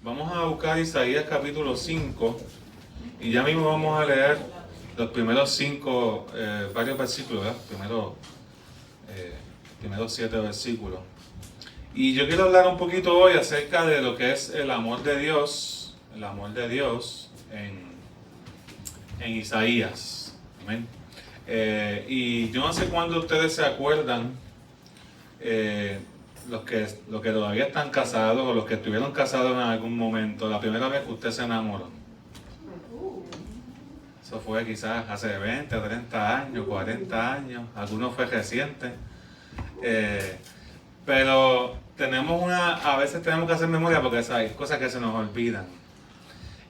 Vamos a buscar Isaías capítulo 5 y ya mismo vamos a leer los primeros 5, varios versículos, ¿verdad? Primeros 7 versículos. Y yo quiero hablar un poquito hoy acerca de lo que es el amor de Dios en Isaías. Amén. Y yo no sé cuándo ustedes se acuerdan, los que todavía están casados o los que estuvieron casados en algún momento, la primera vez que usted se enamoró. Eso fue quizás hace 20, 30 años, 40 años, algunos fue reciente. Pero a veces tenemos que hacer memoria porque hay cosas que se nos olvidan.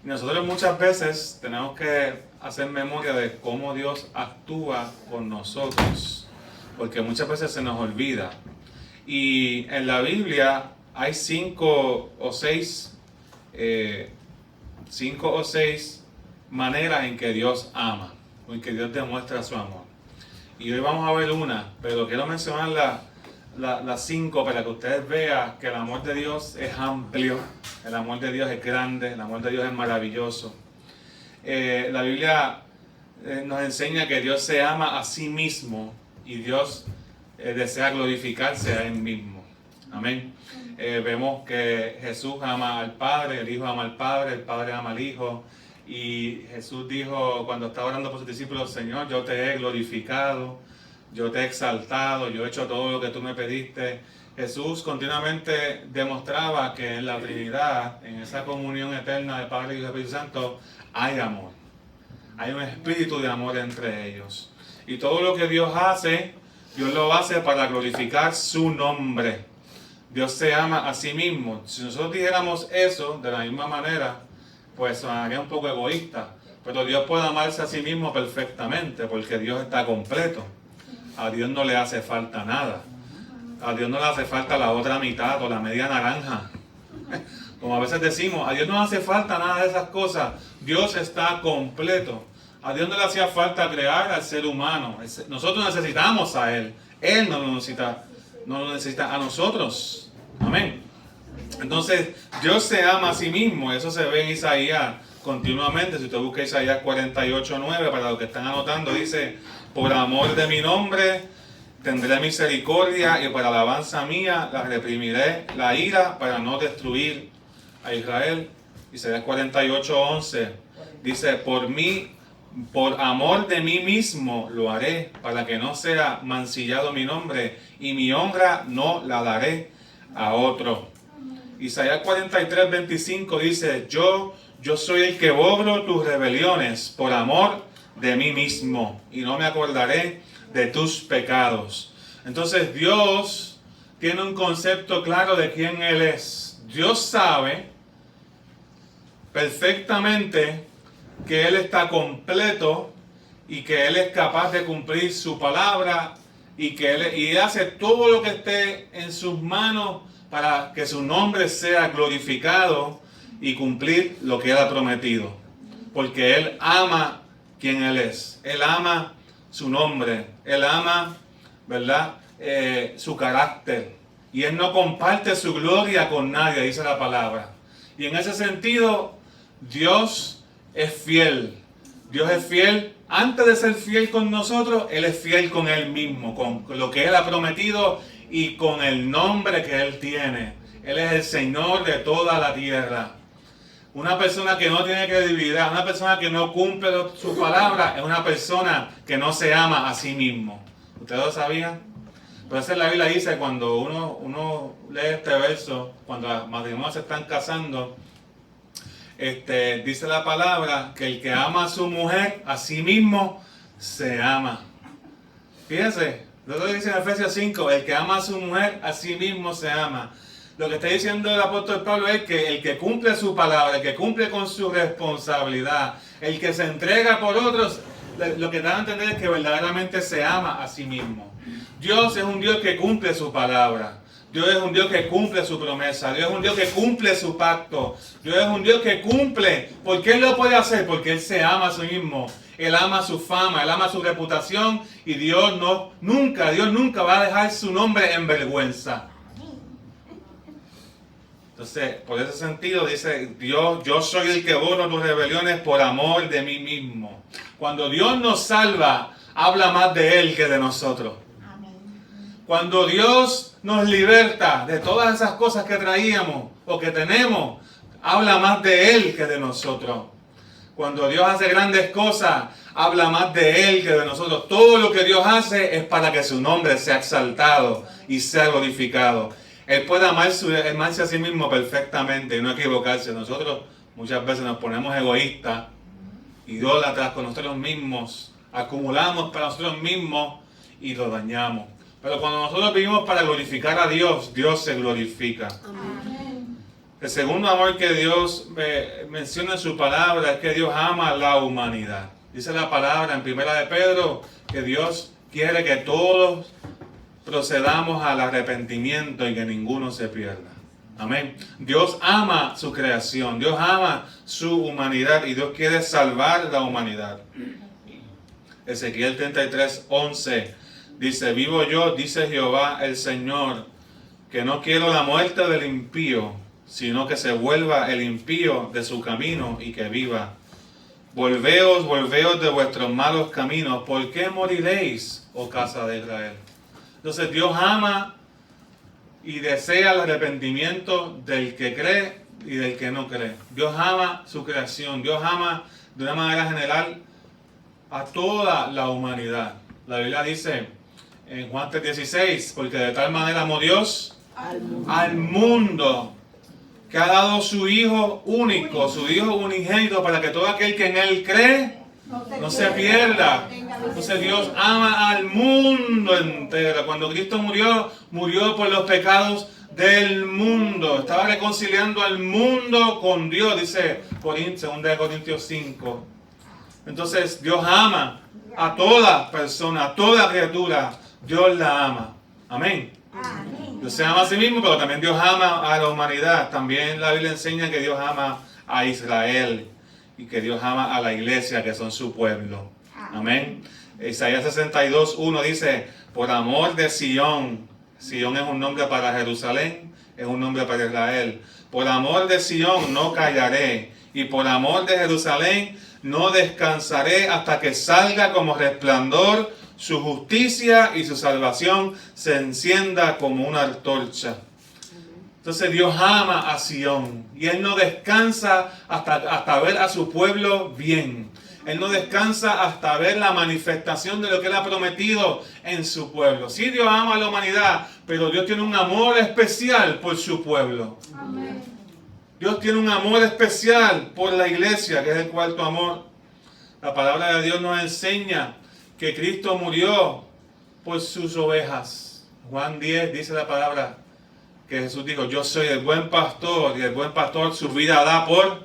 Y nosotros muchas veces tenemos que hacer memoria de cómo Dios actúa con nosotros, porque muchas veces se nos olvida. Y en la Biblia hay 5 o 6 maneras en que Dios ama, o en que Dios demuestra su amor. Y hoy vamos a ver una, pero quiero mencionar las 5 para que ustedes vean que el amor de Dios es amplio, el amor de Dios es grande, el amor de Dios es maravilloso. La Biblia nos enseña que Dios se ama a sí mismo y Dios desea glorificarse a Él mismo. Amén. Vemos que Jesús ama al Padre, el Hijo ama al Padre, el Padre ama al Hijo. Y Jesús dijo cuando estaba orando por sus discípulos: Señor, yo te he glorificado, yo te he exaltado, yo he hecho todo lo que tú me pediste. Jesús continuamente demostraba que en la Trinidad, en esa comunión eterna de Padre, Hijo y Espíritu Santo, hay amor. Hay un espíritu de amor entre ellos. Y todo lo que Dios hace, Dios lo hace para glorificar su nombre. Dios se ama a sí mismo. Si nosotros dijéramos eso de la misma manera, pues sonaría un poco egoísta. Pero Dios puede amarse a sí mismo perfectamente, porque Dios está completo. A Dios no le hace falta nada. A Dios no le hace falta la otra mitad o la media naranja. Como a veces decimos, a Dios no le hace falta nada de esas cosas. Dios está completo. A Dios no le hacía falta crear al ser humano. Nosotros necesitamos a Él. Él no lo necesita a nosotros. Amén. Entonces, Dios se ama a sí mismo. Eso se ve en Isaías continuamente. Si usted busca Isaías 48:9, para los que están anotando, dice: por amor de mi nombre tendré misericordia, y para alabanza mía la reprimiré la ira, para no destruir a Israel. Isaías 48:11 dice: por amor de mí mismo lo haré, para que no sea mancillado mi nombre, y mi honra no la daré a otro. Isaías 43:25 dice: yo soy el que borro tus rebeliones por amor de mí mismo, y no me acordaré de tus pecados. Entonces Dios tiene un concepto claro de quién Él es. Dios sabe perfectamente que Él está completo y que Él es capaz de cumplir su palabra, y Él hace todo lo que esté en sus manos para que su nombre sea glorificado y cumplir lo que Él ha prometido. Porque Él ama quien Él es. Él ama su nombre. Él ama, ¿verdad?, su carácter. Y Él no comparte su gloria con nadie, dice la palabra. Y en ese sentido, Dios es fiel. Dios es fiel. Antes de ser fiel con nosotros, Él es fiel con Él mismo, con lo que Él ha prometido y con el nombre que Él tiene. Él es el Señor de toda la tierra. Una persona que no tiene credibilidad, una persona que no cumple su palabra, es una persona que no se ama a sí mismo. ¿Ustedes lo sabían? Entonces la Biblia dice, cuando uno lee este verso, cuando las matrimonios se están casando, dice la palabra que el que ama a su mujer, a sí mismo se ama. Fíjense, lo que dice en Efesios 5, el que ama a su mujer, a sí mismo se ama. Lo que está diciendo el apóstol Pablo es que el que cumple su palabra, el que cumple con su responsabilidad, el que se entrega por otros, lo que da a entender es que verdaderamente se ama a sí mismo. Dios es un Dios que cumple su palabra. Dios es un Dios que cumple su promesa. Dios es un Dios que cumple su pacto. Dios es un Dios que cumple. ¿Por qué Él lo puede hacer? Porque Él se ama a sí mismo. Él ama su fama, Él ama su reputación, y Dios nunca va a dejar su nombre en vergüenza. Entonces, por ese sentido dice Dios, yo soy el que borro tus rebeliones por amor de mí mismo. Cuando Dios nos salva, habla más de Él que de nosotros. Cuando Dios nos liberta de todas esas cosas que traíamos o que tenemos, habla más de Él que de nosotros. Cuando Dios hace grandes cosas, habla más de Él que de nosotros. Todo lo que Dios hace es para que su nombre sea exaltado y sea glorificado. Él puede amarse a sí mismo perfectamente y no equivocarse. Nosotros muchas veces nos ponemos egoístas, idólatras con nosotros mismos, acumulamos para nosotros mismos y lo dañamos. Pero cuando nosotros vivimos para glorificar a Dios, Dios se glorifica. Amén. El segundo amor que Dios menciona en su palabra es que Dios ama a la humanidad. Dice la palabra en 1 de Pedro que Dios quiere que todos procedamos al arrepentimiento y que ninguno se pierda. Amén. Dios ama su creación, Dios ama su humanidad y Dios quiere salvar la humanidad. Ezequiel 33:11 dice, vivo yo, dice Jehová el Señor, que no quiero la muerte del impío, sino que se vuelva el impío de su camino y que viva. Volveos de vuestros malos caminos, ¿por qué moriréis, oh casa de Israel? Entonces Dios ama y desea el arrepentimiento del que cree y del que no cree. Dios ama su creación, Dios ama de una manera general a toda la humanidad. La Biblia dice en Juan 3:16, porque de tal manera amó Dios al mundo, que ha dado su Hijo único, su Hijo unigénito, para que todo aquel que en Él cree no se pierda. Entonces Dios ama al mundo entero. Cuando Cristo murió, murió por los pecados del mundo. Estaba reconciliando al mundo con Dios, dice 2 Corintios 5. Entonces Dios ama a toda persona, a toda criatura. Dios la ama. Amén. Dios se ama a sí mismo, pero también Dios ama a la humanidad. También la Biblia enseña que Dios ama a Israel y que Dios ama a la iglesia, que son su pueblo. Amén. Isaías 62:1 dice, por amor de Sión. Sión es un nombre para Jerusalén, es un nombre para Israel. Por amor de Sión no callaré, y por amor de Jerusalén no descansaré hasta que salga como resplandor su justicia y su salvación se encienda como una antorcha. Entonces Dios ama a Sión y Él no descansa hasta ver a su pueblo bien. Él no descansa hasta ver la manifestación de lo que Él ha prometido en su pueblo. Sí, Dios ama a la humanidad, pero Dios tiene un amor especial por su pueblo. Amén. Dios tiene un amor especial por la iglesia, que es el cuarto amor. La palabra de Dios nos enseña que Cristo murió por sus ovejas. Juan 10 dice la palabra que Jesús dijo, yo soy el buen pastor y el buen pastor su vida da por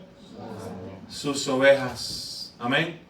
sus ovejas. Amén.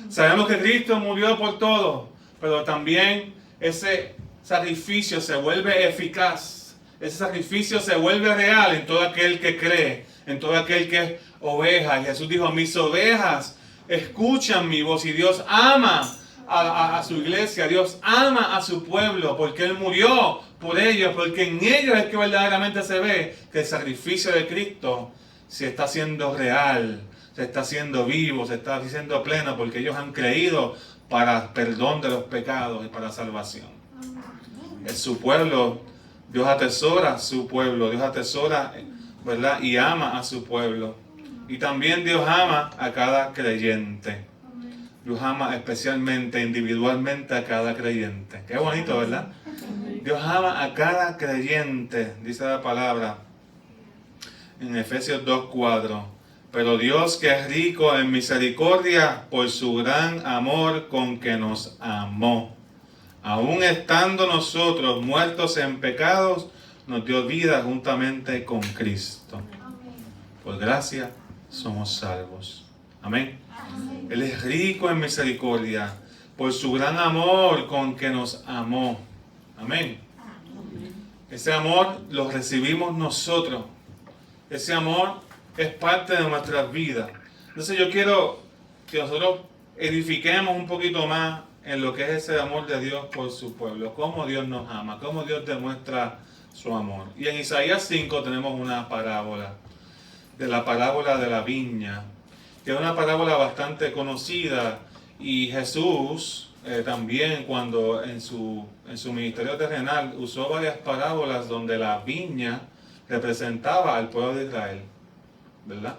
Sabemos que Cristo murió por todo, pero también ese sacrificio se vuelve eficaz. Ese sacrificio se vuelve real en todo aquel que cree, en todo aquel que es oveja. Y Jesús dijo, mis ovejas escuchan mi voz, y Dios ama a su iglesia, Dios ama a su pueblo, porque Él murió por ellos, porque en ellos es que verdaderamente se ve que el sacrificio de Cristo se está haciendo real, se está haciendo vivo, se está haciendo pleno, porque ellos han creído para perdón de los pecados y para salvación. Es su pueblo, Dios atesora su pueblo, Dios atesora, ¿verdad? Y ama a su pueblo. Y también Dios ama a cada creyente. Dios ama especialmente, individualmente a cada creyente. Qué bonito, ¿verdad? Dios ama a cada creyente, dice la palabra en Efesios 2:4. Pero Dios, que es rico en misericordia, por su gran amor con que nos amó, aun estando nosotros muertos en pecados, nos dio vida juntamente con Cristo. Por gracia somos salvos. Amén. Él es rico en misericordia por su gran amor con que nos amó. Amén. Ese amor lo recibimos nosotros. Ese amor es parte de nuestras vidas. Entonces yo quiero que nosotros edifiquemos un poquito más en lo que es ese amor de Dios por su pueblo. Cómo Dios nos ama, cómo Dios demuestra su amor. Y en Isaías 5 tenemos una parábola, de la parábola de la viña, que es una parábola bastante conocida, y Jesús también cuando en su ministerio terrenal usó varias parábolas donde la viña representaba al pueblo de Israel, ¿verdad?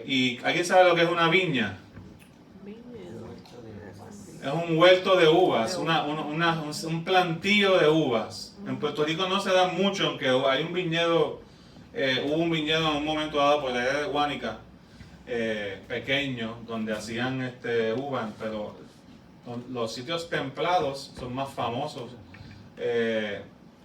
¿Y alguien sabe lo que es una viña? Es un huerto de uvas, un plantío de uvas. En Puerto Rico no se da mucho, aunque hay un viñedo, hubo un viñedo en un momento dado por la área de Guánica, pequeño, donde hacían uvas, pero los sitios templados son más famosos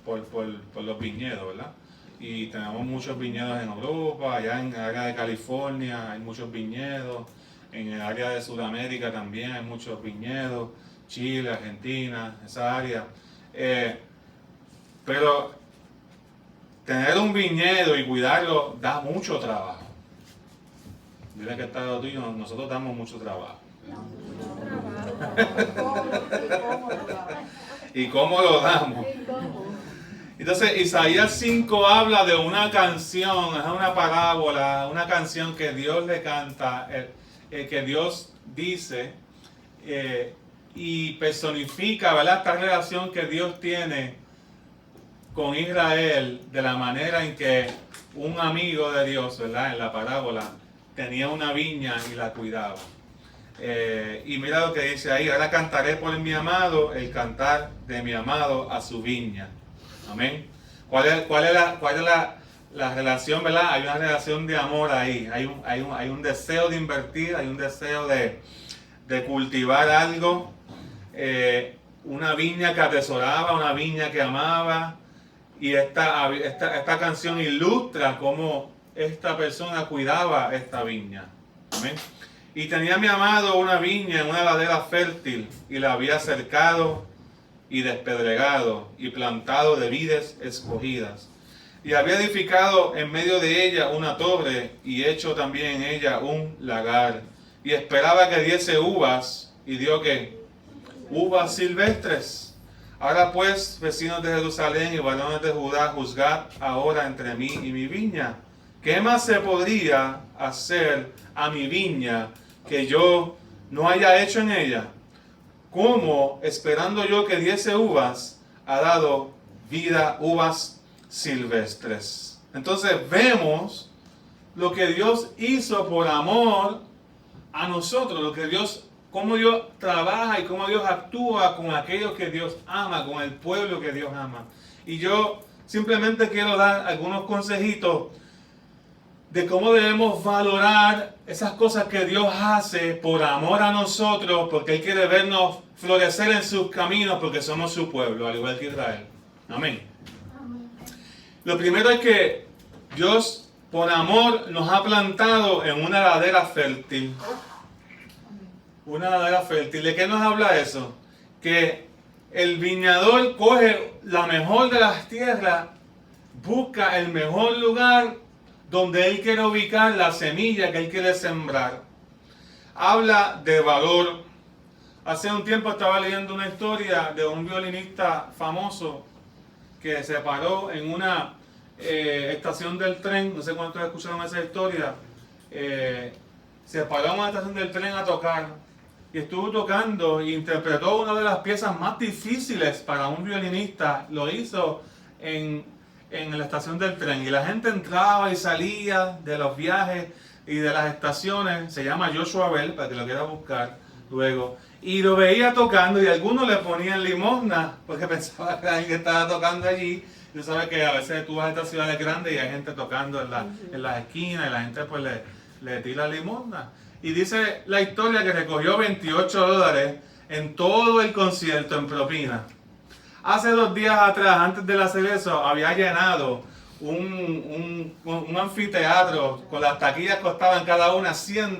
por los viñedos, ¿verdad? Y tenemos muchos viñedos en Europa, allá en el área de California hay muchos viñedos, en el área de Sudamérica también hay muchos viñedos, Chile, Argentina, esa área. Pero tener un viñedo y cuidarlo da mucho trabajo. Dile que está lo tuyo, nosotros damos mucho trabajo. ¿Y cómo lo damos? Entonces Isaías 5 habla de una canción, es una parábola, una canción que Dios le canta, que Dios dice y personifica, ¿verdad?, esta relación que Dios tiene con Israel, de la manera en que un amigo de Dios, ¿verdad?, en la parábola tenía una viña y la cuidaba. Y mira lo que dice ahí: ahora cantaré por mi amado, el cantar de mi amado a su viña. Amén. ¿Cuál es la relación, verdad? Hay una relación de amor ahí. Hay un deseo de invertir, hay un deseo de cultivar algo. Una viña que atesoraba, una viña que amaba. Y esta canción ilustra cómo esta persona cuidaba esta viña. Amén. Y tenía mi amado una viña en una ladera fértil, y la había cercado y despedregado y plantado de vides escogidas. Y había edificado en medio de ella una torre y hecho también en ella un lagar. Y esperaba que diese uvas, y dio que uvas silvestres. Ahora pues, vecinos de Jerusalén y varones de Judá, juzgad ahora entre mí y mi viña. ¿Qué más se podría hacer a mi viña que yo no haya hecho en ella? ¿Cómo, esperando yo que diese uvas, ha dado vida uvas silvestres? Entonces vemos lo que Dios hizo por amor a nosotros, lo que Dios, cómo Dios trabaja y cómo Dios actúa con aquellos que Dios ama, con el pueblo que Dios ama. Y yo simplemente quiero dar algunos consejitos de cómo debemos valorar esas cosas que Dios hace por amor a nosotros, porque Él quiere vernos florecer en sus caminos, porque somos su pueblo, al igual que Israel. Amén. Lo primero es que Dios, por amor, nos ha plantado en una ladera fértil. Una ladera fértil. ¿De qué nos habla eso? Que el viñador coge la mejor de las tierras, busca el mejor lugar donde Él quiere ubicar la semilla que Él quiere sembrar. Habla de valor. Hace un tiempo estaba leyendo una historia de un violinista famoso que se paró en una estación del tren. No sé cuántos escucharon esa historia. Se paró en una estación del tren a tocar. Y estuvo tocando e interpretó una de las piezas más difíciles para un violinista. Lo hizo en la estación del tren, y la gente entraba y salía de los viajes y de las estaciones. Se llama Joshua Bell, para que lo quiera buscar luego, y lo veía tocando, y algunos le ponían limosna porque pensaba que alguien estaba tocando allí. Tú sabes que a veces tú vas a estas ciudades grandes y hay gente tocando en las esquinas, y la gente pues le tira limosna. Y dice la historia que recogió $28 en todo el concierto en propina. Hace 2 días atrás, antes de hacer eso, había llenado un anfiteatro con las taquillas que costaban cada una $100.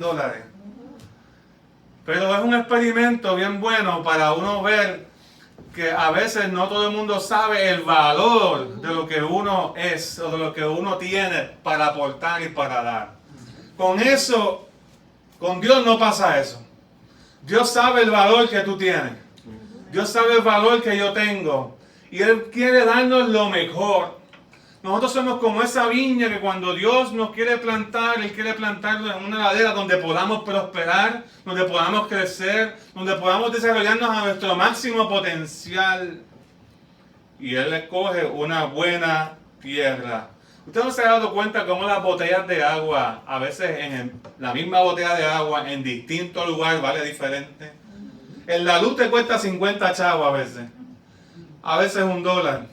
Pero es un experimento bien bueno para uno ver que a veces no todo el mundo sabe el valor de lo que uno es o de lo que uno tiene para aportar y para dar. Con eso, con Dios no pasa eso. Dios sabe el valor que tú tienes. Dios sabe el valor que yo tengo. Y Él quiere darnos lo mejor. Nosotros somos como esa viña que cuando Dios nos quiere plantar, Él quiere plantarnos en una ladera donde podamos prosperar, donde podamos crecer, donde podamos desarrollarnos a nuestro máximo potencial. Y Él escoge una buena tierra. ¿Usted no se ha dado cuenta cómo las botellas de agua, a veces en la misma botella de agua, en distintos lugares, vale diferente? En la luz te cuesta 50 chavos a veces $1.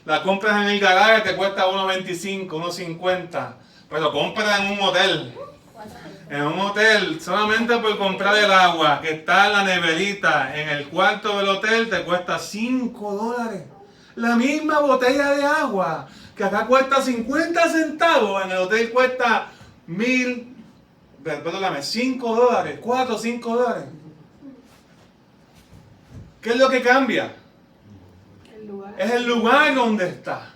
La compras en el garaje te cuesta 1.25, 1.50, pero compras en un hotel. En un hotel, solamente por comprar el agua que está en la neverita, en el cuarto del hotel, te cuesta $5. La misma botella de agua que acá cuesta 50 centavos, en el hotel cuesta $5, 4 o 5 dólares. ¿Qué es lo que cambia? Es el lugar donde está.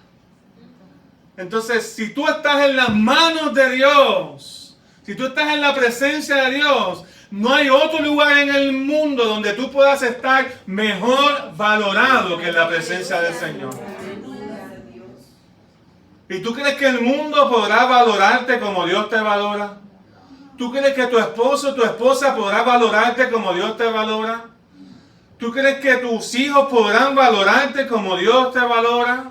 Entonces, si tú estás en las manos de Dios, si tú estás en la presencia de Dios, no hay otro lugar en el mundo donde tú puedas estar mejor valorado que en la presencia del Señor. ¿Y tú crees que el mundo podrá valorarte como Dios te valora? ¿Tú crees que tu esposo o tu esposa podrá valorarte como Dios te valora? ¿Tú crees que tus hijos podrán valorarte como Dios te valora?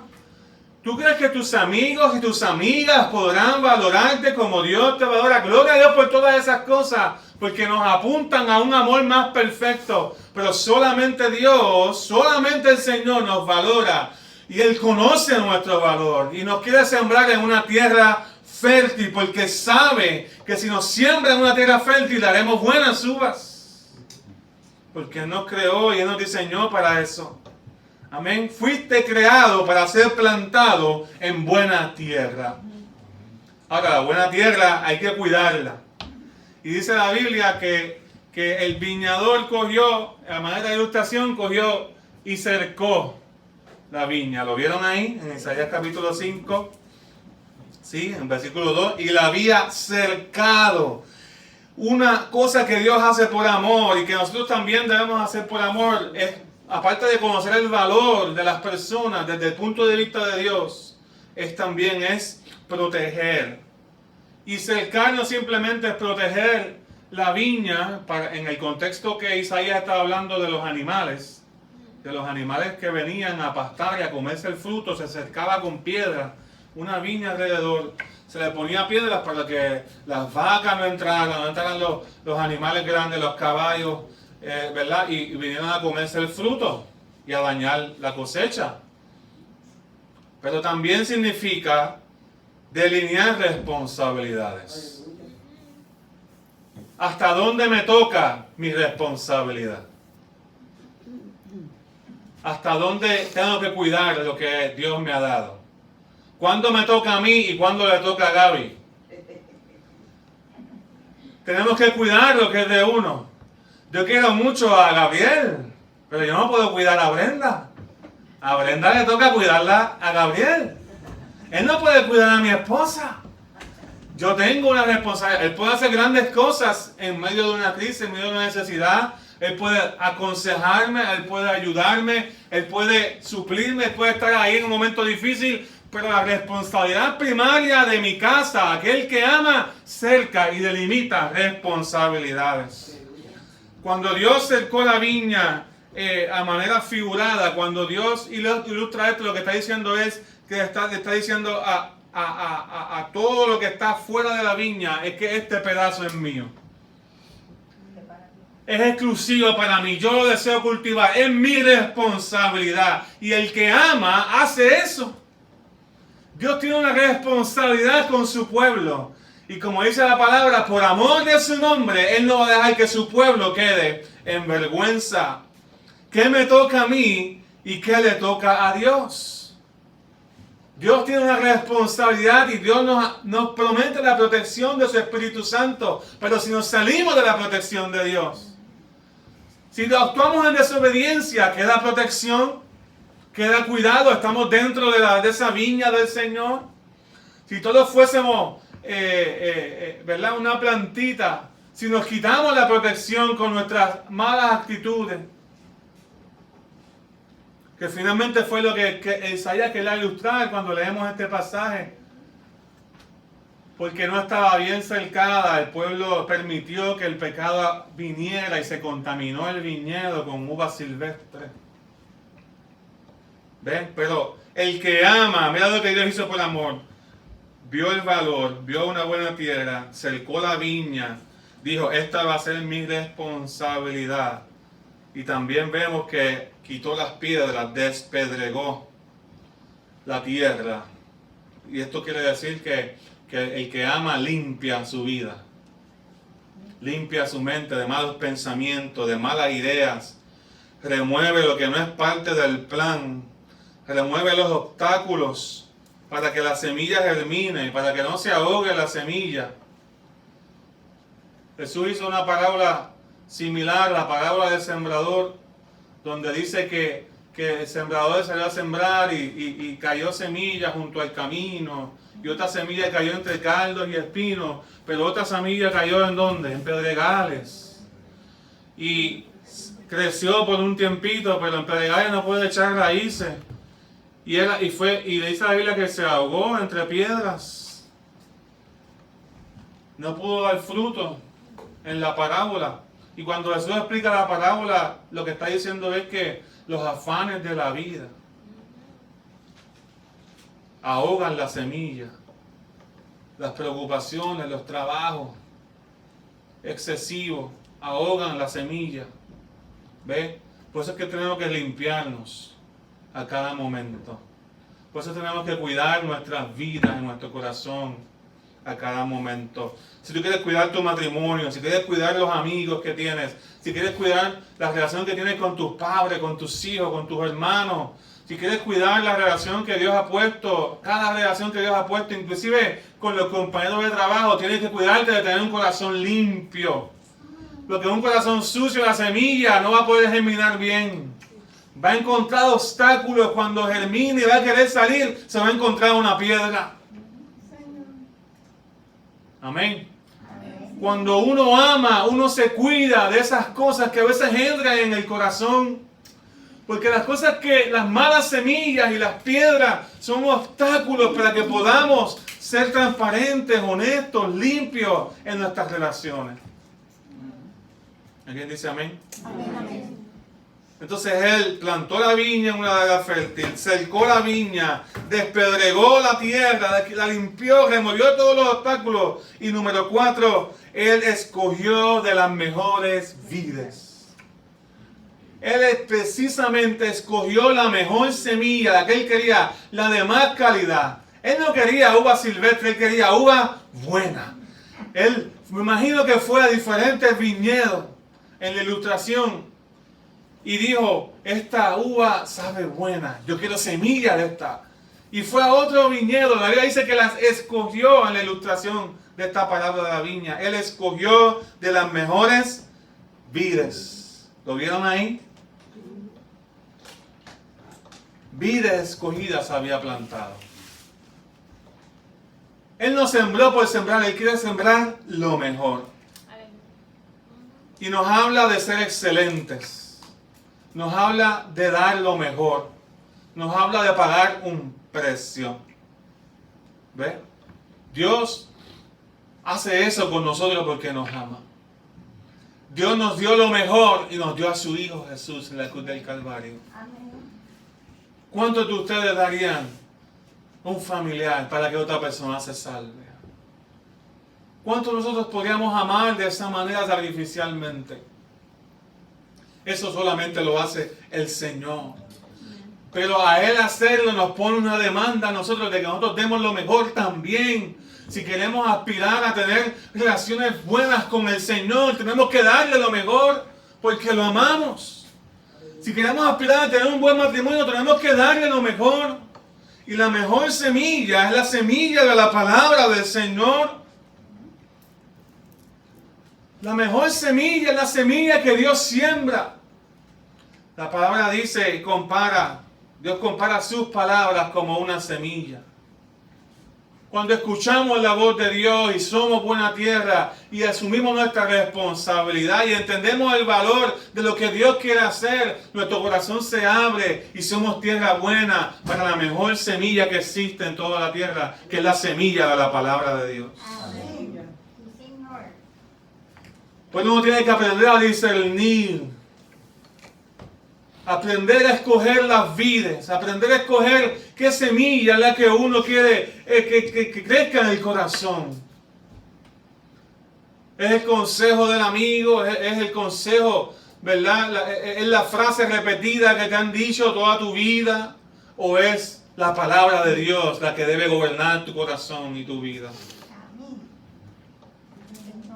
¿Tú crees que tus amigos y tus amigas podrán valorarte como Dios te valora? Gloria a Dios por todas esas cosas, porque nos apuntan a un amor más perfecto. Pero solamente Dios, solamente el Señor nos valora. Y Él conoce nuestro valor y nos quiere sembrar en una tierra fértil, porque sabe que si nos siembra en una tierra fértil daremos buenas uvas. Porque Él nos creó y Él nos diseñó para eso. Amén. Fuiste creado para ser plantado en buena tierra. Ahora, la buena tierra hay que cuidarla. Y dice la Biblia que el viñador cogió, a manera de ilustración, cogió y cercó la viña. ¿Lo vieron ahí? En Isaías capítulo 5. Sí, en versículo 2. Y la había cercado. Una cosa que Dios hace por amor y que nosotros también debemos hacer por amor es, aparte de conocer el valor de las personas desde el punto de vista de Dios, también es proteger. Y cercar no simplemente es proteger la viña, en el contexto que Isaías estaba hablando de los animales que venían a pastar y a comerse el fruto, se cercaba con piedra una viña alrededor. Se le ponía piedras para que las vacas no entraran los animales grandes, los caballos, ¿verdad? Y vinieran a comerse el fruto y a dañar la cosecha. Pero también significa delinear responsabilidades. ¿Hasta dónde me toca mi responsabilidad? ¿Hasta dónde tengo que cuidar de lo que Dios me ha dado? ¿Cuándo me toca a mí y cuándo le toca a Gaby? Tenemos que cuidar lo que es de uno. Yo quiero mucho a Gabriel, pero yo no puedo cuidar a Brenda. A Brenda le toca cuidarla a Gabriel. Él no puede cuidar a mi esposa. Yo tengo una responsabilidad. Él puede hacer grandes cosas en medio de una crisis, en medio de una necesidad. Él puede aconsejarme, Él puede ayudarme, Él puede suplirme, Él puede estar ahí en un momento difícil. Pero la responsabilidad primaria de mi casa, aquel que ama, cerca y delimita responsabilidades. Cuando Dios cercó la viña a manera figurada, cuando Dios ilustra esto, lo que está diciendo es que está diciendo a todo lo que está fuera de la viña, es que este pedazo es mío. Es exclusivo para mí, yo lo deseo cultivar, es mi responsabilidad. Y el que ama hace eso. Dios tiene una responsabilidad con su pueblo. Y como dice la palabra, por amor de su nombre, Él no va a dejar que su pueblo quede en vergüenza. ¿Qué me toca a mí y qué le toca a Dios? Dios tiene una responsabilidad y Dios nos promete la protección de su Espíritu Santo. Pero si nos salimos de la protección de Dios, si actuamos en desobediencia, ¿queda protección? ¿Queda cuidado? ¿Estamos dentro de esa viña del Señor? Si todos fuésemos, ¿verdad? Una plantita, si nos quitamos la protección con nuestras malas actitudes, Que finalmente fue lo que Isaías quería ilustrar cuando leemos este pasaje. Porque no estaba bien cercada, el pueblo permitió que el pecado viniera y se contaminó el viñedo con uvas silvestres. ¿Ven? Pero el que ama, mira lo que Dios hizo por amor. Vio el valor, vio una buena tierra, cercó la viña, dijo, esta va a ser mi responsabilidad. Y también vemos que quitó las piedras, despedregó la tierra. Y esto quiere decir que el que ama limpia su vida, limpia su mente de malos pensamientos, de malas ideas, remueve lo que no es parte del plan, remueve los obstáculos para que la semilla germine, para que no se ahogue la semilla. Jesús hizo una parábola similar, la parábola del sembrador, donde dice que el sembrador salió a sembrar y cayó semilla junto al camino, y otra semilla cayó entre cardos y espinos, pero otra semilla cayó ¿en dónde? En pedregales. Y creció por un tiempito, pero en pedregales no puede echar raíces. Y le dice a la Biblia que se ahogó entre piedras. No pudo dar fruto en la parábola. Y cuando Jesús explica la parábola, lo que está diciendo es que los afanes de la vida ahogan la semilla. Las preocupaciones, los trabajos excesivos ahogan la semilla. ¿Ve? Por eso es que tenemos que limpiarnos a cada momento. Por eso tenemos que cuidar nuestras vidas, en nuestro corazón, a cada momento. Si tú quieres cuidar tu matrimonio, si quieres cuidar los amigos que tienes, si quieres cuidar la relación que tienes con tus padres, con tus hijos, con tus hermanos, si quieres cuidar la relación que Dios ha puesto, cada relación que Dios ha puesto, inclusive con los compañeros de trabajo, tienes que cuidarte de tener un corazón limpio. Porque un corazón sucio, la semilla no va a poder germinar bien. Va a encontrar obstáculos cuando germine y va a querer salir, se va a encontrar una piedra. Amén. Cuando uno ama, uno se cuida de esas cosas que a veces entran en el corazón. Porque las malas semillas y las piedras son obstáculos para que podamos ser transparentes, honestos, limpios en nuestras relaciones. ¿Alguien dice amén? Amén, amén. Entonces él plantó la viña en una área fértil, cercó la viña, despedregó la tierra, la limpió, removió todos los obstáculos. Y número 4, él escogió de las mejores vides. Él precisamente escogió la mejor semilla, la que él quería, la de más calidad. Él no quería uva silvestre, él quería uva buena. Él, me imagino que fue a diferentes viñedos en la ilustración y dijo, esta uva sabe buena, yo quiero semilla de esta. Y fue a otro viñedo, la Biblia dice que las escogió en la ilustración de esta palabra de la viña. Él escogió de las mejores vides. ¿Lo vieron ahí? Vides escogidas había plantado. Él no sembró por sembrar, él quiere sembrar lo mejor. Y nos habla de ser excelentes. Nos habla de dar lo mejor. Nos habla de pagar un precio. ¿Ve? Dios hace eso con nosotros porque nos ama. Dios nos dio lo mejor y nos dio a su Hijo Jesús en la cruz del Calvario. ¿Cuántos de ustedes darían un familiar para que otra persona se salve? ¿Cuántos de nosotros podríamos amar de esa manera sacrificialmente? Eso solamente lo hace el Señor. Pero a Él hacerlo nos pone una demanda a nosotros de que nosotros demos lo mejor también. Si queremos aspirar a tener relaciones buenas con el Señor, tenemos que darle lo mejor porque lo amamos. Si queremos aspirar a tener un buen matrimonio, tenemos que darle lo mejor. Y la mejor semilla es la semilla de la palabra del Señor. La mejor semilla es la semilla que Dios siembra. La palabra dice y compara, Dios compara sus palabras como una semilla. Cuando escuchamos la voz de Dios y somos buena tierra y asumimos nuestra responsabilidad y entendemos el valor de lo que Dios quiere hacer, nuestro corazón se abre y somos tierra buena para la mejor semilla que existe en toda la tierra, que es la semilla de la palabra de Dios. Pues uno tiene que aprender a discernir, aprender a escoger las vides, aprender a escoger qué semilla es la que uno quiere que crezca en el corazón. Es el consejo del amigo, es el consejo, ¿verdad? Es la frase repetida que te han dicho toda tu vida, o es la palabra de Dios la que debe gobernar tu corazón y tu vida.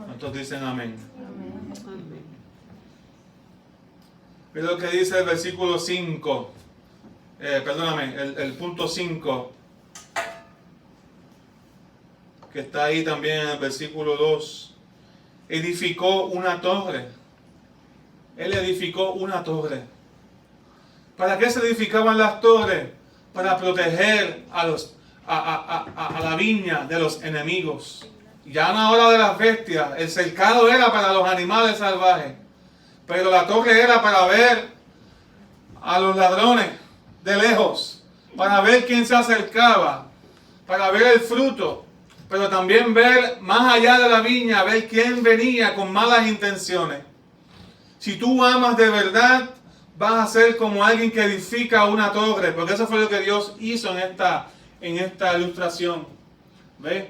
¿Cuántos dicen amén? Mira lo que dice el versículo 5, el punto 5, que está ahí también en el versículo 2. Edificó una torre. Él edificó una torre. ¿Para qué se edificaban las torres? Para proteger a la viña de los enemigos. Ya en la hora de las bestias, el cercado era para los animales salvajes. Pero la torre era para ver a los ladrones de lejos, para ver quién se acercaba, para ver el fruto, pero también ver más allá de la viña, ver quién venía con malas intenciones. Si tú amas de verdad, vas a ser como alguien que edifica una torre, porque eso fue lo que Dios hizo en esta ilustración. ¿Ves?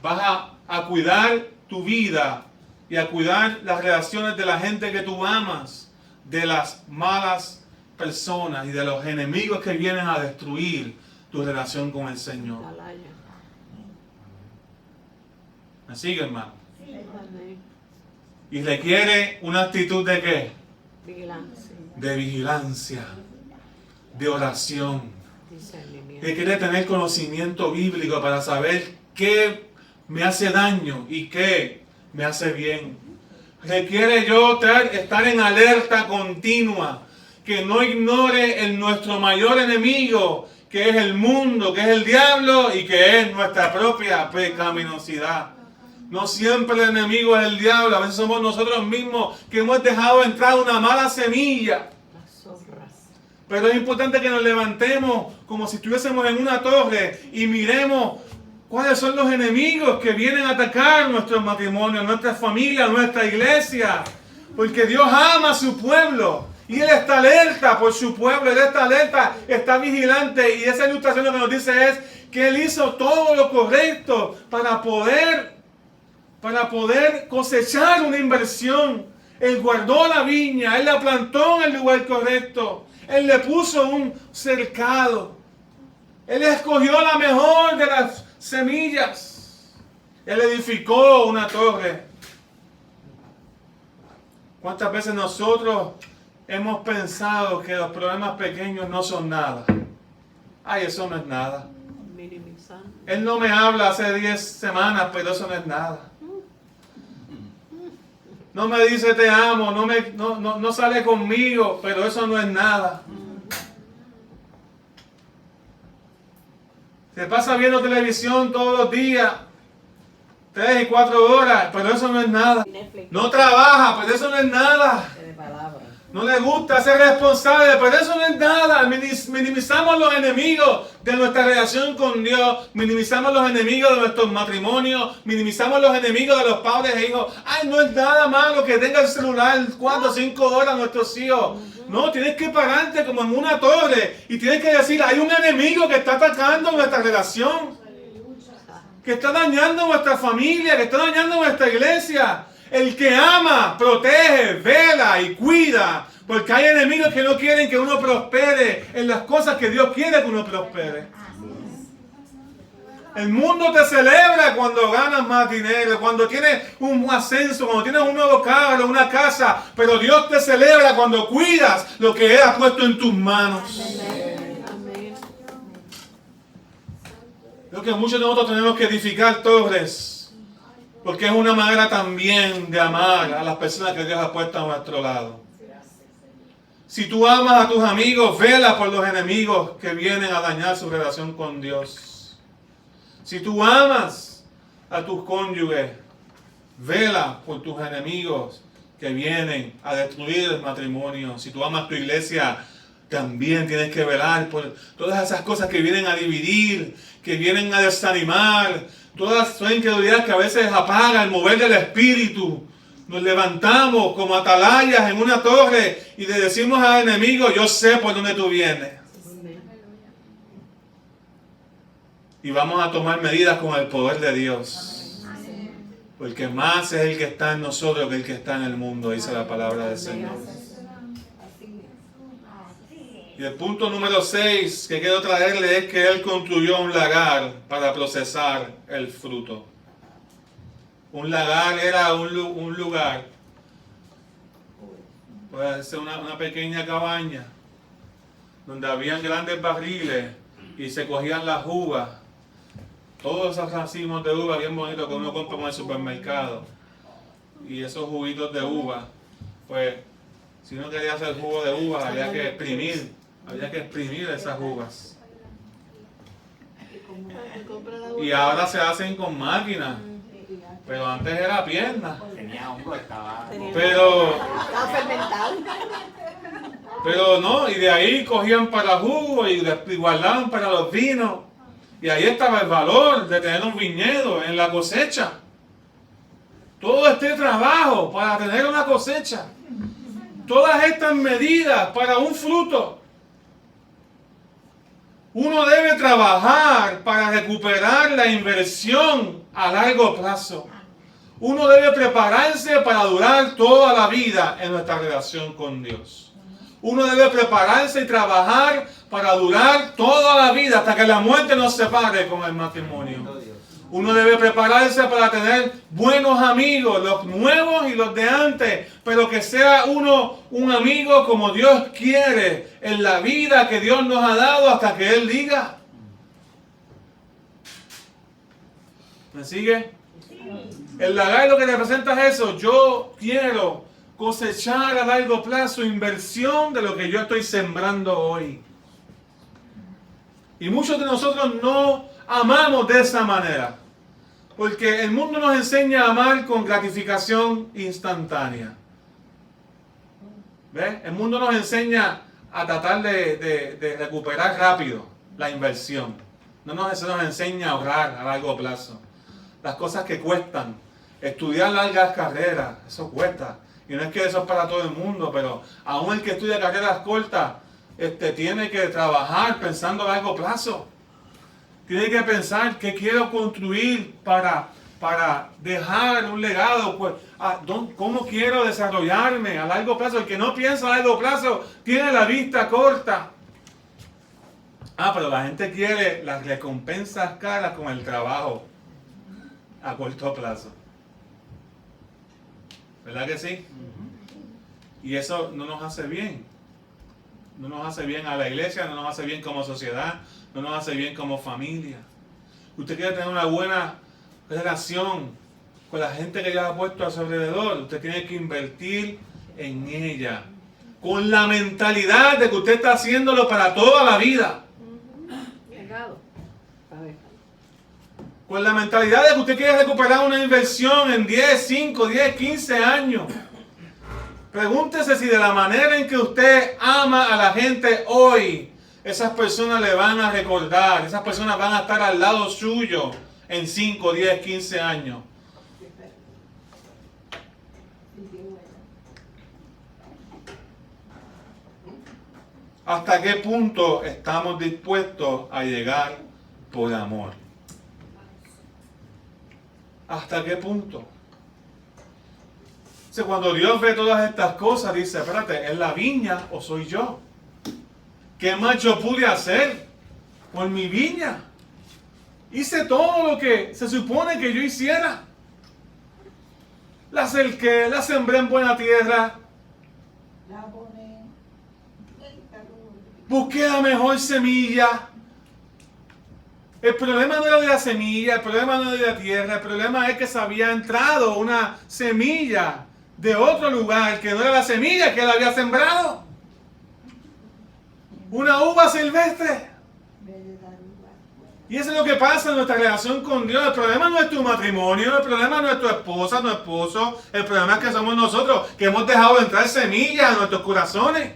Vas a cuidar tu vida y a cuidar las relaciones de la gente que tú amas, de las malas personas y de los enemigos que vienen a destruir tu relación con el Señor. ¿Me sigue, hermano? Y requiere una actitud de ¿qué? Vigilancia. De vigilancia, de oración. Requiere tener conocimiento bíblico para saber qué me hace daño y qué me hace bien. Requiere yo estar en alerta continua, que no ignore nuestro mayor enemigo, que es el mundo, que es el diablo y que es nuestra propia pecaminosidad. No siempre el enemigo es el diablo, a veces somos nosotros mismos que hemos dejado entrar una mala semilla. Pero es importante que nos levantemos como si estuviésemos en una torre y miremos cuáles son los enemigos que vienen a atacar nuestros matrimonios, nuestra familia, nuestra iglesia. Porque Dios ama a su pueblo y Él está alerta por su pueblo, Él está alerta, está vigilante. Y esa ilustración lo que nos dice es que Él hizo todo lo correcto para poder cosechar una inversión. Él guardó la viña, Él la plantó en el lugar correcto, Él le puso un cercado, Él escogió la mejor de las semillas, Él edificó una torre. ¿Cuántas veces nosotros hemos pensado que los problemas pequeños no son nada? Ay, eso no es nada. Él no me habla hace 10 semanas, pero eso no es nada. No me dice te amo, no sale conmigo, pero eso no es nada. Se pasa viendo televisión todos los días, 3 y 4 horas, pero eso no es nada. No trabaja, pero eso no es nada. No le gusta ser responsable, pero eso no es nada. Minimizamos los enemigos de nuestra relación con Dios. Minimizamos los enemigos de nuestros matrimonios. Minimizamos los enemigos de los padres e hijos. Ay, no es nada malo que tenga el celular 4 o 5 horas nuestros hijos. No, tienes que pararte como en una torre y tienes que decir, hay un enemigo que está atacando nuestra relación, que está dañando nuestra familia, que está dañando nuestra iglesia. El que ama, protege, vela y cuida. Porque hay enemigos que no quieren que uno prospere en las cosas que Dios quiere que uno prospere. El mundo te celebra cuando ganas más dinero, cuando tienes un ascenso, cuando tienes un nuevo carro, una casa. Pero Dios te celebra cuando cuidas lo que Él ha puesto en tus manos. Creo que muchos de nosotros tenemos que edificar torres. Porque es una manera también de amar a las personas que Dios ha puesto a nuestro lado. Si tú amas a tus amigos, vela por los enemigos que vienen a dañar su relación con Dios. Si tú amas a tus cónyuges, vela por tus enemigos que vienen a destruir el matrimonio. Si tú amas tu iglesia, también tienes que velar por todas esas cosas que vienen a dividir, que vienen a desanimar, todas son incredulidades que a veces apagan el mover del espíritu. Nos levantamos como atalayas en una torre y le decimos al enemigo, yo sé por dónde tú vienes. Y vamos a tomar medidas con el poder de Dios. Porque más es el que está en nosotros que el que está en el mundo, dice la palabra del Señor. Y el punto número 6 que quiero traerle es que Él construyó un lagar para procesar el fruto. Un lagar era un lugar, puede ser una pequeña cabaña, donde habían grandes barriles y se cogían las uvas. Todos esos racimos de uva bien bonitos que uno compra en el supermercado. Y esos juguitos de uva, pues, si uno quería hacer jugo de uva, había que exprimir esas uvas. Y ahora se hacen con máquinas. Pero antes era pierna. Tenía hongo, estaba fermentado. Pero no, y de ahí cogían para jugo y guardaban para los vinos. Y ahí estaba el valor de tener un viñedo en la cosecha. Todo este trabajo para tener una cosecha. Todas estas medidas para un fruto. Uno debe trabajar para recuperar la inversión a largo plazo. Uno debe prepararse para durar toda la vida en nuestra relación con Dios. Uno debe prepararse y trabajar para durar toda la vida hasta que la muerte nos separe con el matrimonio. Uno debe prepararse para tener buenos amigos, los nuevos y los de antes, pero que sea uno un amigo como Dios quiere en la vida que Dios nos ha dado hasta que Él diga. ¿Me sigue? El lagar lo que representa es eso. Yo quiero cosechar a largo plazo inversión de lo que yo estoy sembrando hoy. Y muchos de nosotros no amamos de esa manera. Porque el mundo nos enseña a amar con gratificación instantánea. ¿Ves? El mundo nos enseña a tratar de recuperar rápido la inversión. No nos enseña a ahorrar a largo plazo. Las cosas que cuestan. Estudiar largas carreras, eso cuesta. Y no es que eso es para todo el mundo, pero aún el que estudia carreras cortas, tiene que trabajar pensando a largo plazo. Tiene que pensar qué quiero construir para dejar un legado. Pues, ¿cómo quiero desarrollarme a largo plazo? El que no piensa a largo plazo tiene la vista corta. Pero la gente quiere las recompensas caras con el trabajo a corto plazo. ¿Verdad que sí? Y eso no nos hace bien. No nos hace bien a la iglesia, no nos hace bien como sociedad, no nos hace bien como familia. Usted quiere tener una buena relación con la gente que Dios ha puesto a su alrededor. Usted tiene que invertir en ella. Con la mentalidad de que usted está haciéndolo para toda la vida. Con la mentalidad de que usted quiere recuperar una inversión en 10, 5, 10, 15 años. Pregúntese si de la manera en que usted ama a la gente hoy, esas personas le van a recordar, esas personas van a estar al lado suyo en 5, 10, 15 años. ¿Hasta qué punto estamos dispuestos a llegar por amor? ¿Hasta qué punto? O sea, cuando Dios ve todas estas cosas, dice, espérate, ¿es la viña o soy yo? ¿Qué más yo pude hacer por mi viña? Hice todo lo que se supone que yo hiciera. La cerqué, la sembré en buena tierra. Busqué la mejor semilla. El problema no era de la semilla, el problema no era de la tierra, el problema es que se había entrado una semilla de otro lugar que no era la semilla que él había sembrado. Una uva silvestre. Y eso es lo que pasa en nuestra relación con Dios. El problema no es tu matrimonio, el problema no es tu esposa, tu esposo. El problema es que somos nosotros, que hemos dejado de entrar semillas en nuestros corazones.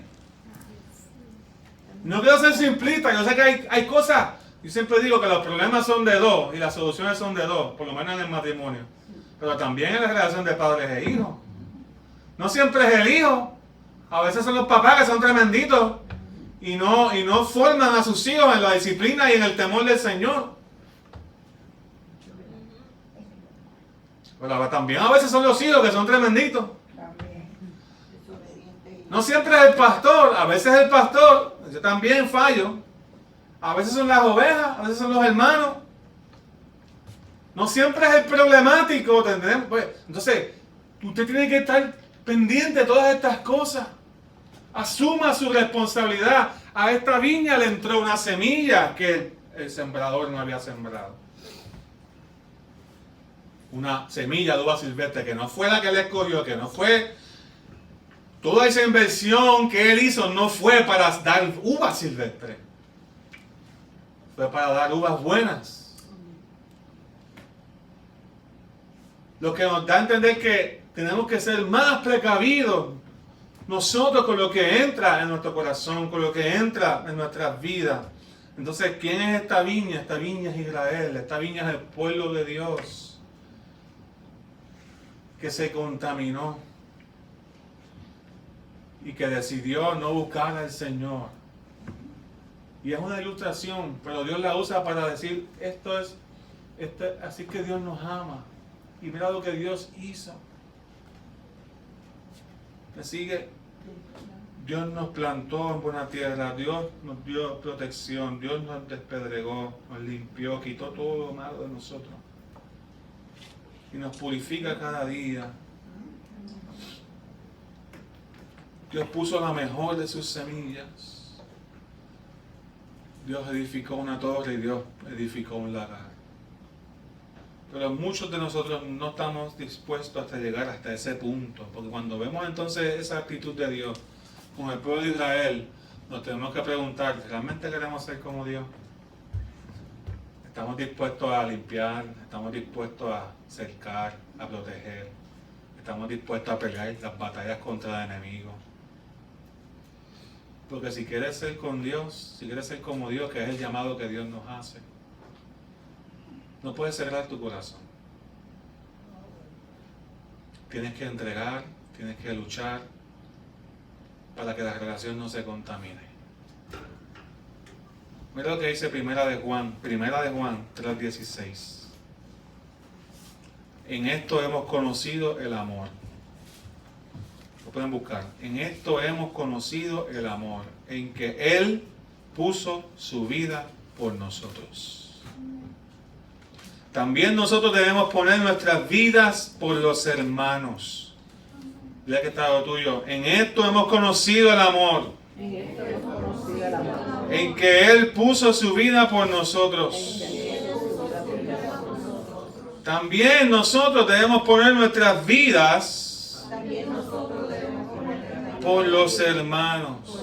No quiero ser simplista, yo sé que hay cosas. Yo siempre digo que los problemas son de dos y las soluciones son de dos, por lo menos en el matrimonio. Pero también en la relación de padres e hijos. No siempre es el hijo. A veces son los papás que son tremenditos y no forman a sus hijos en la disciplina y en el temor del Señor. Pero también a veces son los hijos que son tremenditos. No siempre es el pastor, a veces el pastor, yo también fallo. A veces son las ovejas, a veces son los hermanos. No siempre es el problemático, ¿entendemos? Pues, entonces, usted tiene que estar pendiente de todas estas cosas. Asuma su responsabilidad. A esta viña le entró una semilla que el sembrador no había sembrado. Una semilla de uva silvestre que no fue la que él escogió, que no fue... Toda esa inversión que él hizo no fue para dar uva silvestre. Fue para dar uvas buenas. Lo que nos da a entender que tenemos que ser más precavidos nosotros con lo que entra en nuestro corazón, con lo que entra en nuestras vidas. Entonces, ¿quién es esta viña? Esta viña es Israel, esta viña es el pueblo de Dios que se contaminó y que decidió no buscar al Señor. Y es una ilustración, pero Dios la usa para decir, así que Dios nos ama. Y mira lo que Dios hizo. ¿Me sigue? Dios nos plantó en buena tierra, Dios nos dio protección, Dios nos despedregó, nos limpió, quitó todo lo malo de nosotros. Y nos purifica cada día. Dios puso la mejor de sus semillas. Dios edificó una torre y Dios edificó un lagar. Pero muchos de nosotros no estamos dispuestos hasta llegar hasta ese punto. Porque cuando vemos entonces esa actitud de Dios con el pueblo de Israel, nos tenemos que preguntar, ¿realmente queremos ser como Dios? ¿Estamos dispuestos a limpiar? ¿Estamos dispuestos a cercar, a proteger? ¿Estamos dispuestos a pelear las batallas contra el enemigo? Porque si quieres ser con Dios, si quieres ser como Dios, que es el llamado que Dios nos hace, no puedes cerrar tu corazón. Tienes que entregar, tienes que luchar para que la relación no se contamine. Mira lo que dice Primera de Juan 3:16. En esto hemos conocido el amor. Lo pueden buscar. En esto hemos conocido el amor, en que Él puso su vida por nosotros. También nosotros debemos poner nuestras vidas por los hermanos. Ya que está lo tuyo. En esto hemos conocido el amor. En que Él puso su vida por nosotros. También nosotros debemos poner nuestras vidas por los hermanos.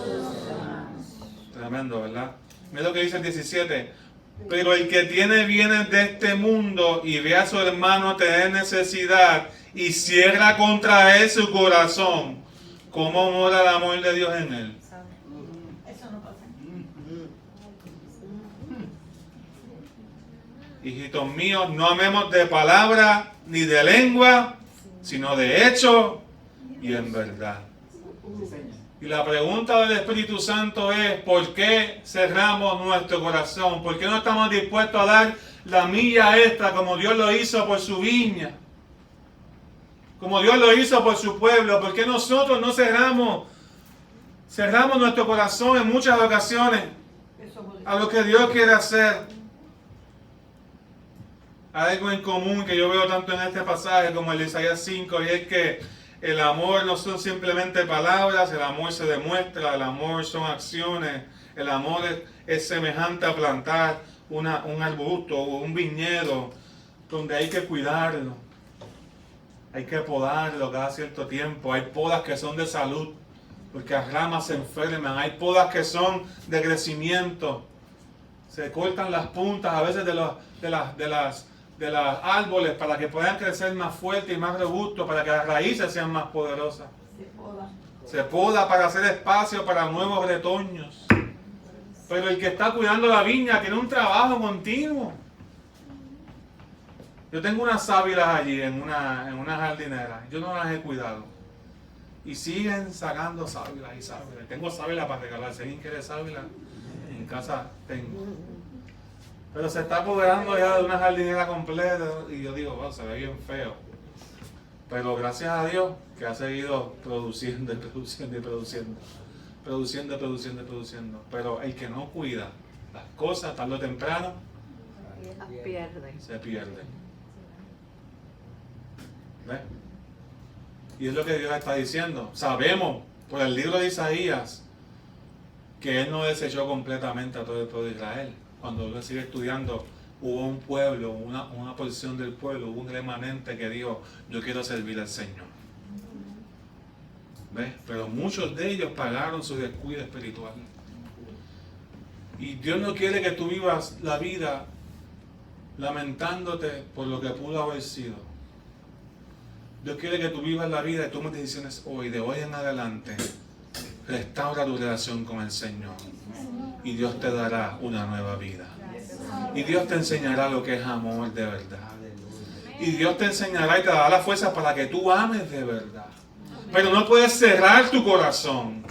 Tremendo, ¿verdad? Mira lo que dice el 17. Pero el que tiene bienes de este mundo y ve a su hermano tener necesidad y cierra contra él su corazón, ¿cómo mora el amor de Dios en él? Eso no pasa. Hijitos míos, no amemos de palabra ni de lengua, sino de hecho y en verdad. Y la pregunta del Espíritu Santo es, ¿por qué cerramos nuestro corazón? ¿Por qué no estamos dispuestos a dar la milla extra como Dios lo hizo por su viña? Como Dios lo hizo por su pueblo. ¿Por qué nosotros no cerramos nuestro corazón en muchas ocasiones a lo que Dios quiere hacer? Hay algo en común que yo veo tanto en este pasaje como el de Isaías 5, y es que el amor no son simplemente palabras, el amor se demuestra, el amor son acciones, el amor es semejante a plantar un arbusto o un viñedo donde hay que cuidarlo, hay que podarlo cada cierto tiempo. Hay podas que son de salud, porque las ramas se enferman, hay podas que son de crecimiento. Se cortan las puntas a veces de las árboles para que puedan crecer más fuertes y más robustos, para que las raíces sean más poderosas. Se poda para hacer espacio para nuevos retoños. Pero el que está cuidando la viña tiene un trabajo continuo. Yo tengo unas sábilas allí en una jardinera. Yo no las he cuidado. Y siguen sacando sábilas y sábilas. Tengo sábilas para regalar. Si alguien quiere sábilas, en casa tengo. Pero se está apoderando ya de una jardinera completa. Y yo digo, se ve bien feo. Pero gracias a Dios que ha seguido produciendo y produciendo y produciendo. Produciendo. Pero el que no cuida las cosas, tarde o temprano, se pierde. ¿Ves? Y es lo que Dios está diciendo. Sabemos por el libro de Isaías que Él no desechó completamente a todo el pueblo de Israel. Cuando uno sigue estudiando, hubo un pueblo, una porción del pueblo, hubo un remanente que dijo, yo quiero servir al Señor. ¿Ves? Pero muchos de ellos pagaron su descuido espiritual. Y Dios no quiere que tú vivas la vida lamentándote por lo que pudo haber sido. Dios quiere que tú vivas la vida y tomes decisiones hoy, de hoy en adelante. Restaura tu relación con el Señor. Y Dios te dará una nueva vida. Y Dios te enseñará lo que es amor de verdad. Y Dios te enseñará y te dará la fuerza para que tú ames de verdad. Pero no puedes cerrar tu corazón.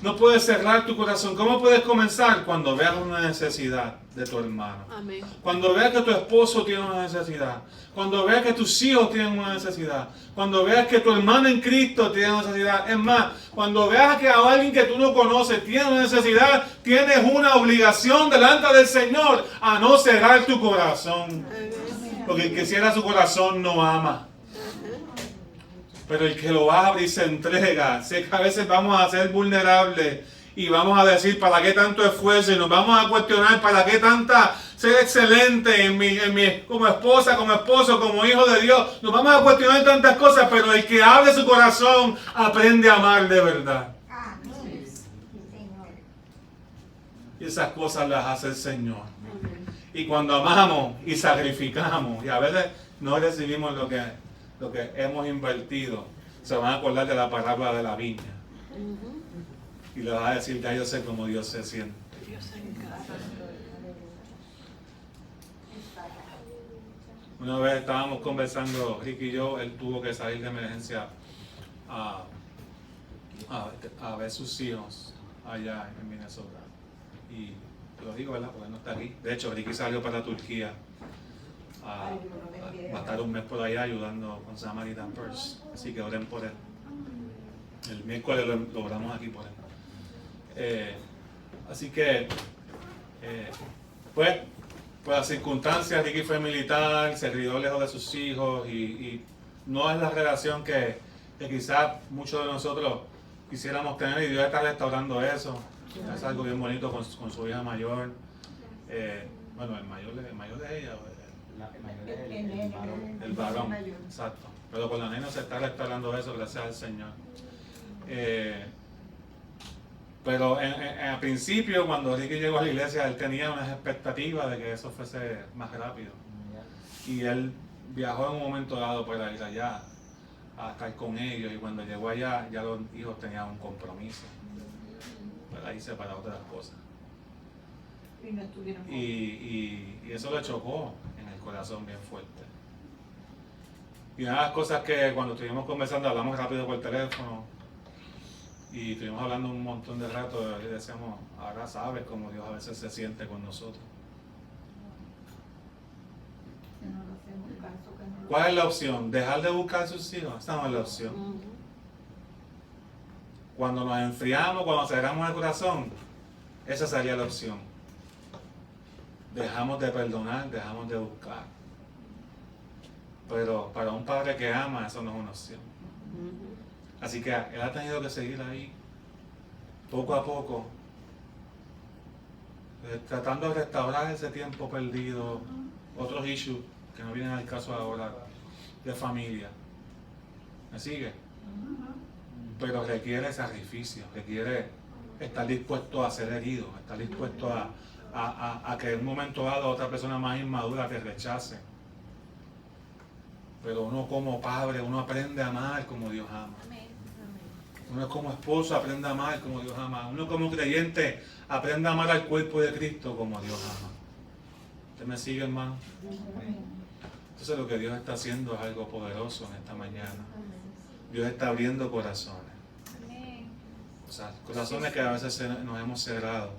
No puedes cerrar tu corazón. ¿Cómo puedes comenzar? Cuando veas una necesidad de tu hermano. Amén. Cuando veas que tu esposo tiene una necesidad. Cuando veas que tus hijos tienen una necesidad. Cuando veas que tu hermano en Cristo tiene una necesidad. Es más, cuando veas que a alguien que tú no conoces tiene una necesidad, tienes una obligación delante del Señor a no cerrar tu corazón. Porque el que cierra su corazón no ama. Pero el que lo abre y se entrega, sé que a veces vamos a ser vulnerables y vamos a decir, ¿para qué tanto esfuerzo? Y nos vamos a cuestionar, ¿para qué tanta ser excelente como esposa, como esposo, como hijo de Dios? Nos vamos a cuestionar tantas cosas, pero el que abre su corazón aprende a amar de verdad. Y esas cosas las hace el Señor. Y cuando amamos y sacrificamos, y a veces no recibimos lo que hemos invertido, se van a acordar de la parábola de la viña. Y le vas a decir, ya yo sé cómo Dios se siente. Una vez estábamos conversando, Ricky y yo, él tuvo que salir de emergencia a ver sus hijos allá en Minnesota. Y te lo digo, ¿verdad? Porque él no está aquí. De hecho, Ricky salió para Turquía. Va a estar un mes por allá ayudando con Samaritan Purse. Así que oren por él. El miércoles lo oramos aquí por él. Así que, pues las circunstancias, Ricky fue militar, se crió lejos de sus hijos y no es la relación que quizás muchos de nosotros quisiéramos tener, y Dios está restaurando eso. Es algo bien bonito con su hija mayor. Bueno, el mayor de ella. El varón, exacto. Pero con la nena se está restaurando eso, gracias al Señor. Pero al principio, cuando Ricky llegó a la iglesia, él tenía unas expectativas de que eso fuese más rápido. Y él viajó en un momento dado para ir allá, a estar con ellos. Y cuando llegó allá, ya los hijos tenían un compromiso para irse para otras cosas. Y eso le chocó en el corazón bien fuerte. Y una de las cosas que cuando estuvimos conversando, hablamos rápido por teléfono y estuvimos hablando un montón de rato y decíamos, ahora sabes cómo Dios a veces se siente con nosotros. ¿Cuál es la opción? ¿Dejar de buscar a sus hijos? Esta no es la opción. Cuando nos enfriamos, cuando cerramos el corazón, esa sería la opción. Dejamos de perdonar, dejamos de buscar. Pero para un padre que ama, eso no es una opción. Así que él ha tenido que seguir ahí, poco a poco, tratando de restaurar ese tiempo perdido, otros issues que no vienen al caso ahora, de familia. ¿Me sigue? Pero requiere sacrificio, requiere estar dispuesto a ser herido, estar dispuesto a que en un momento dado otra persona más inmadura te rechace. Pero uno como padre, uno aprende a amar como Dios ama. Uno como esposo aprende a amar como Dios ama. Uno como creyente aprende a amar al cuerpo de Cristo como Dios ama. ¿Usted me sigue, hermano? Entonces lo que Dios está haciendo es algo poderoso en esta mañana. Dios está abriendo corazones. O sea, corazones que a veces nos hemos cerrado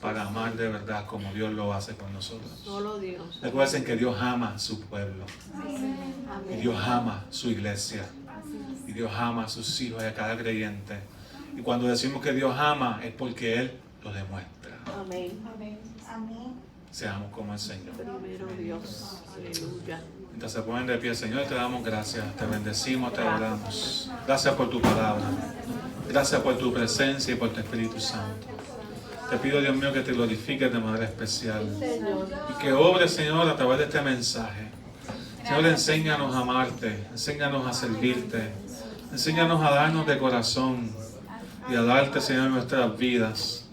para amar de verdad como Dios lo hace con nosotros. Solo Dios. Recuerden que Dios ama a su pueblo. Y Amén. Dios ama su iglesia. Y Dios ama a sus hijos y a cada creyente. Y cuando decimos que Dios ama es porque Él lo demuestra. Amén. Seamos como el Señor. Primero Dios. Aleluya. Mientras se ponen de pie, Señor, te damos gracias, te bendecimos, te adoramos. Gracias por tu palabra. Gracias por tu presencia y por tu Espíritu Santo. Te pido, Dios mío, que te glorifiques de manera especial. Señor. Y que obres, Señor, a través de este mensaje. Señor, enséñanos a amarte, enséñanos a servirte, enséñanos a darnos de corazón y a darte, Señor, nuestras vidas.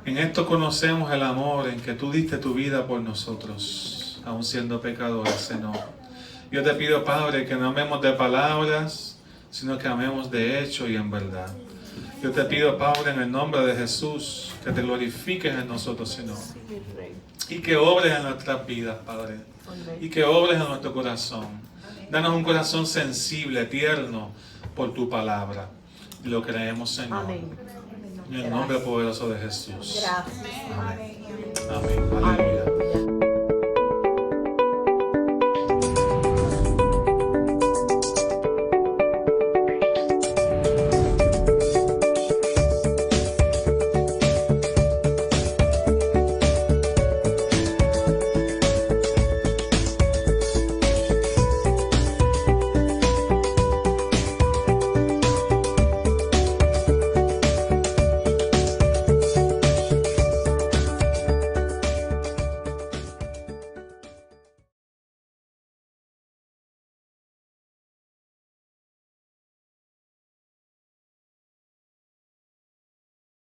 En esto conocemos el amor en que tú diste tu vida por nosotros, aun siendo pecadores, Señor. Yo te pido, Padre, que no amemos de palabras, sino que amemos de hecho y en verdad. Yo te pido, Padre, en el nombre de Jesús, que te glorifiques en nosotros, Señor. Mi Rey. Y que obres en nuestras vidas, Padre. Y que obres en nuestro corazón. Danos un corazón sensible, tierno, por tu palabra. Y lo creemos, Señor. Amén. En el nombre poderoso de Jesús. Gracias. Amén.